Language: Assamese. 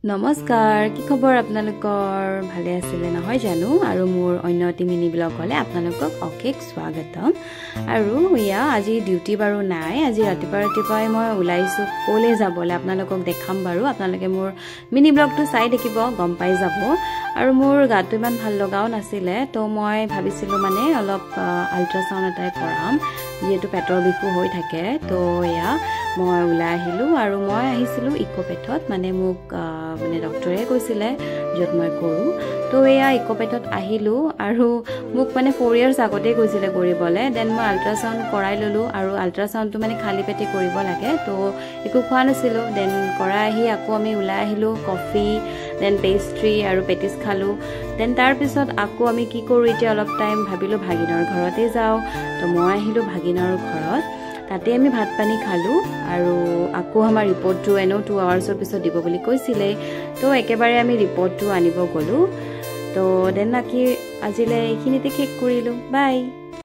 নমস্কাৰ কি খবৰ আপোনালোকৰ ভালে আছিলে নহয় জানো আৰু মোৰ অন্যটি মিনি ব্লগ হলে আপোনালোকক অশেষ স্বাগতম আৰু ইয়া আজি ডিউটি বাৰু নাই আজি ৰাতিপুৱাই মই ওলাইছো কোলে যাবলে আপোনালোকক দেখাম বাৰু আপোনালোকে মোৰ মিনি ব্লগটো চাই দেখিব গম পাই যাব আৰু মোৰ গাটো ইমান ভাল লগাও নাছিলে তো মই ভাবিছিলো মানে অলপ আল্ট্ৰাসাউন্ড এটাই কৰাম যেটো পেটৰ বিখু হৈ থাকে তো ইয়া মই ওলাই আহিলো আৰু মই আহিছিলো ইকোপেথত মানে মোক মানে ডক্টৰে কৈছিলে যত মই কৰো তো এয়া ইকোপেথত আহিলো আৰু মোক মানে 4 ইয়াৰ্স আগতে কৈছিলে কৰিবলে দেন মই আল্ট্ৰাসাউন্ড কৰাই ললো আৰু আল্ট্ৰাসাউন্ডটো মানে খালি পেটে কৰিব লাগে তো একো খোৱা নাছিলো দেন কৰাই আহি আকৌ আমি ওলাই আহিলো কফি দেন পেস্ট্ৰি আৰু পেটিস খালো দেন তাৰ পিছত আকৌ আমি কি কৰো এতিয়া অলপ টাইম ভাবিলো ভাগিনৰ ঘৰতে যাও তো মই আহিলো ভাগিনৰ ঘৰত তাতে আমি ভাত পানী খালো আৰু আকৌ আমাৰ ৰিপৰ্টটো এনো 2 আৱাৰ্সৰ পিছত দিব বুলি কৈছিলে তো একেবাৰে আমি ৰিপৰ্টটো আনিব গলো তো দেন নাকি আজিলে এইখিনিতে শেষ কৰিলো বাই